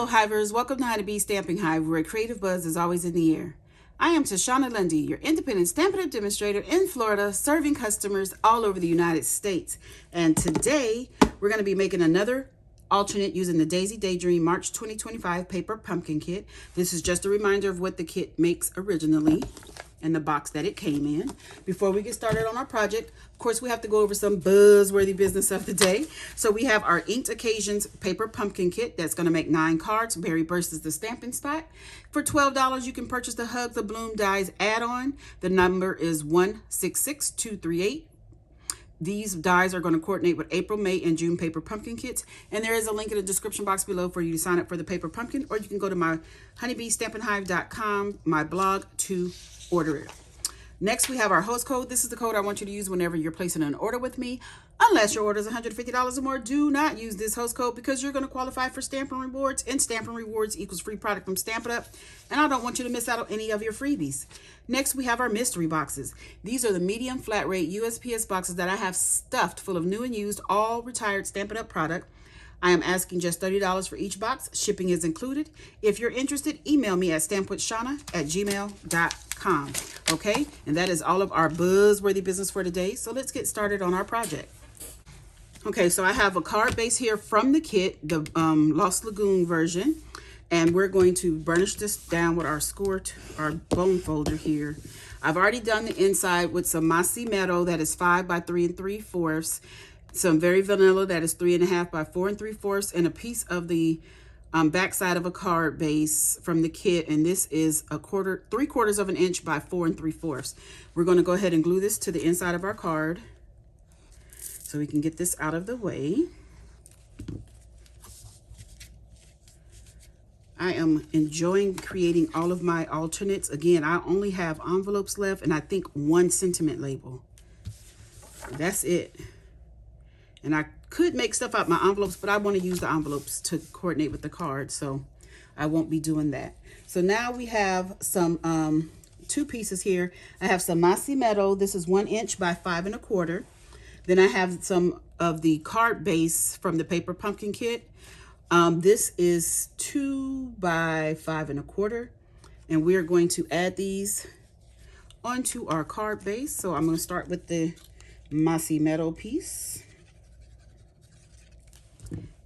Hello Hivers, welcome to Honeybee Stamping Hive, where creative buzz is always in the air. I am Tashana Lundy, your independent Stampin' Up demonstrator in Florida, serving customers all over the United States. And today, we're going to be making another alternate using the Daydream March 2025 paper pumpkin kit. This is just a reminder of what the kit makes originally and the box that it came in. Before we get started on our project, of course, we have to go over some buzzworthy business of the day. So we have our Inked Occasions paper pumpkin kit that's going to make 9 cards. Berry Burst is the stamping spot. For $12, you can purchase the Hug the Bloom Dies add-on. The number is 166238. These dies are going to coordinate with April, May, and June paper pumpkin kits. And there is a link in the description box below for you to sign up for the paper pumpkin, or you can go to my honeybeestampinhive.com, my blog, to order it. Next, we have our host code. This is the code I want you to use whenever you're placing an order with me. Unless your order is $150 or more, do not use this host code because you're going to qualify for Stampin' Rewards, and Stampin' Rewards equals free product from Stampin' Up. And I don't want you to miss out on any of your freebies. Next, we have our mystery boxes. These are the medium flat rate USPS boxes that I have stuffed full of new and used, all retired Stampin' Up product. I am asking just $30 for each box. Shipping is included. If you're interested, email me at stampwithshana@gmail.com. Okay, and that is all of our buzzworthy business for today. So let's get started on our project. Okay, so I have a card base here from the kit, the Lost Lagoon version, and we're going to burnish this down with our our bone folder here. I've already done the inside with some Mossy Meadow that is 5 by 3 3/4. Some Very Vanilla that is 3.5 by 4 3/4, and a piece of the backside of a card base from the kit, and this is 3/4 of an inch by 4 3/4. We're going to go ahead and glue this to the inside of our card so we can get this out of the way. I am enjoying creating all of my alternates. Again, I only have envelopes left, and I think 1 sentiment label. That's it. And I could make stuff out my envelopes, but I want to use the envelopes to coordinate with the card, so I won't be doing that. So now we have some 2 pieces here. I have some Mossy Meadow. This is 1 inch by 5 1/4. Then I have some of the card base from the paper pumpkin kit. This is 2 by 5 1/4, and we are going to add these onto our card base. So I'm going to start with the Mossy Meadow piece.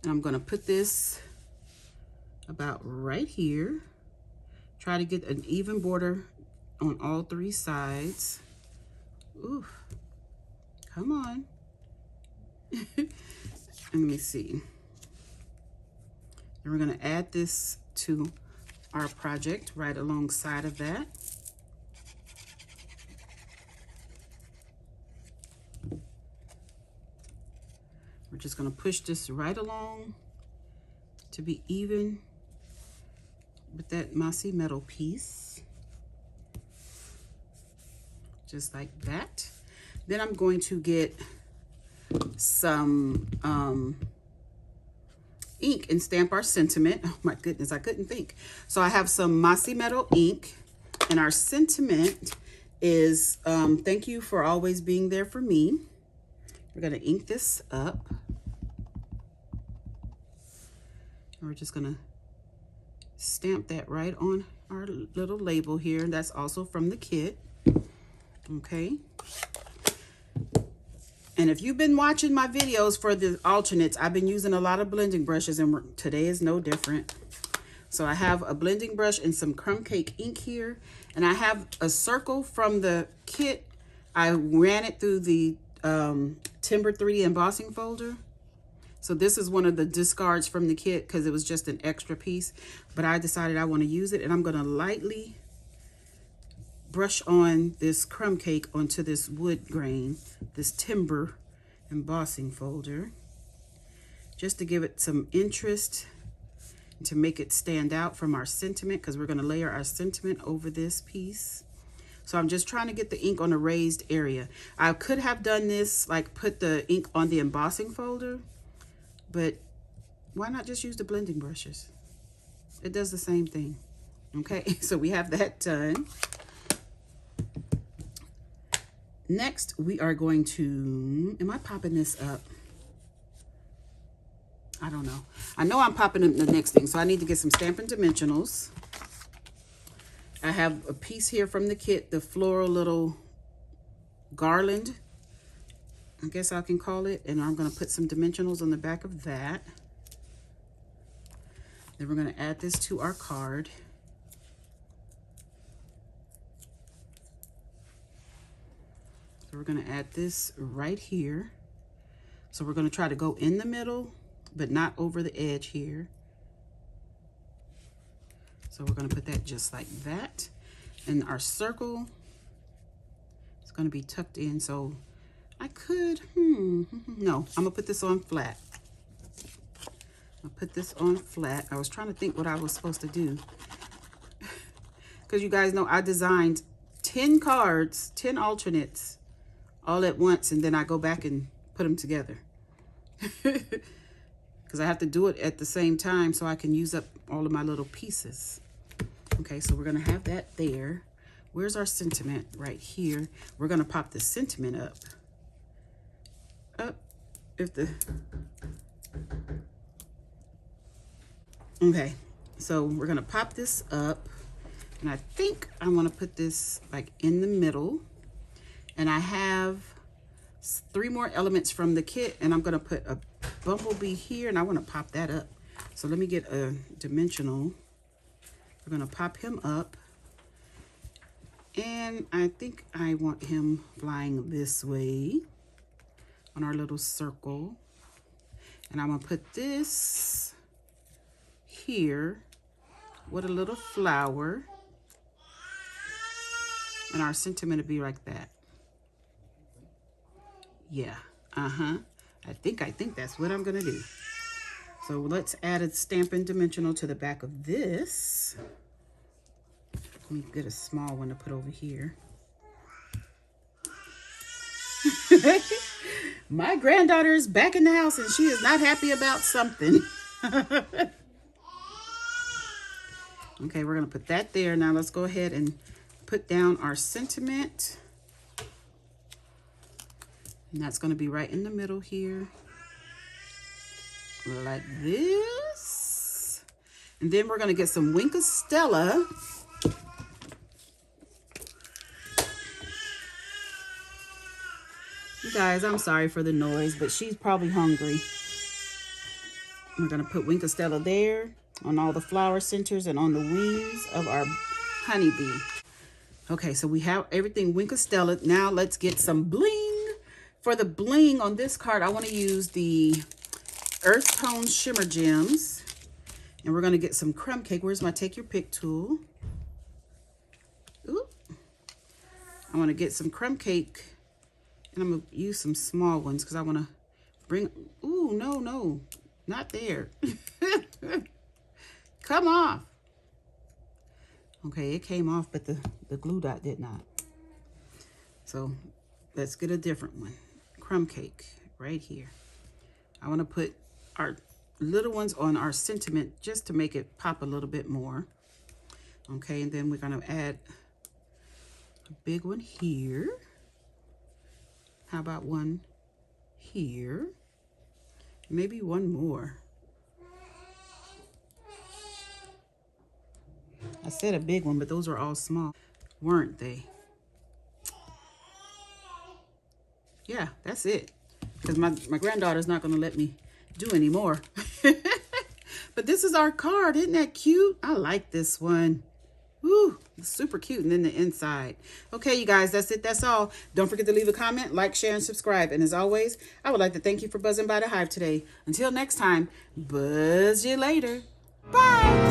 And I'm going to put this about right here. Try to get an even border on all 3 sides. Ooh, come on. And let me see. And we're going to add this to our project right alongside of that. We're just going to push this right along to be even with that Mossy Meadow piece. Just like that. Then I'm going to get some ink and stamp our sentiment. Oh my goodness, I couldn't think. So I have some Mossy Meadow ink, and our sentiment is thank you for always being there for me. We're going to ink this up. And we're just going to stamp that right on our little label here. That's also from the kit. Okay. And if you've been watching my videos for the alternates, I've been using a lot of blending brushes, and today is no different. So I have a blending brush and some crumb cake ink here. And I have a circle from the kit. I ran it through the Timber 3D embossing folder. So this is one of the discards from the kit because it was just an extra piece, but I decided I want to use it, and I'm going to lightly brush on this crumb cake onto this wood grain, this timber embossing folder, just to give it some interest and to make it stand out from our sentiment, because we're going to layer our sentiment over this piece. So I'm just trying to get the ink on a raised area. I could have done this, like put the ink on the embossing folder, but why not just use the blending brushes? It does the same thing. Okay, so we have that done. Next, we are going to, am I popping this up? I don't know. I know I'm popping in the next thing, so I need to get some Stampin' Dimensionals. I have a piece here from the kit, the floral little garland, I guess I can call it, and I'm going to put some dimensionals on the back of that. Then we're going to add this to our card. So we're going to add this right here. So we're going to try to go in the middle, but not over the edge here. So we're going to put that just like that. And our circle is going to be tucked in. So I could, no, I'm going to put this on flat. I'll put this on flat. I was trying to think what I was supposed to do. Because you guys know I designed 10 cards, 10 alternates all at once. And then I go back and put them together. Because I have to do it at the same time so I can use up all of my little pieces. Okay, so we're going to have that there. Where's our sentiment? Right here. We're going to pop the sentiment up. Okay, so we're going to pop this up. And I think I want to put this like in the middle. And I have 3 more elements from the kit. And I'm going to put a bumblebee here. And I want to pop that up. So let me get a dimensional. We're going to pop him up. And I think I want him flying this way on our little circle. And I'm going to put this here with a little flower. And our sentiment will be like that. Yeah. I think that's what I'm going to do. So let's add a Stampin' Dimensional to the back of this. Let me get a small one to put over here. My granddaughter is back in the house and she is not happy about something. Okay, we're going to put that there. Now let's go ahead and put down our sentiment. And that's going to be right in the middle here. Like this. And then we're going to get some Stella. You guys, I'm sorry for the noise, but she's probably hungry. We're going to put Stella there on all the flower centers and on the wings of our honeybee. Okay, so we have everything Stella. Now let's get some bling. For the bling on this card, I want to use the Earth Tone Shimmer Gems. And we're going to get some crumb cake. Where's my Take Your Pick tool? Ooh. I want to get some crumb cake. And I'm going to use some small ones because I want to bring... Ooh, no. Not there. Come off. Okay, it came off, but the glue dot did not. So let's get a different one. Crumb cake right here. I want to put our little ones on our sentiment just to make it pop a little bit more. Okay, and then we're going to add a big one here. How about one here? Maybe one more. I said a big one, but those were all small, weren't they? Yeah, that's it. Because my granddaughter's not going to let me do any more. But this is our card. Isn't that cute? I like this one. Woo, it's super cute. And then the inside. Okay, you guys, that's it. That's all. Don't forget to leave a comment, like, share, and subscribe. And as always, I would like to thank you for buzzing by the Hive today. Until next time, buzz you later. Bye.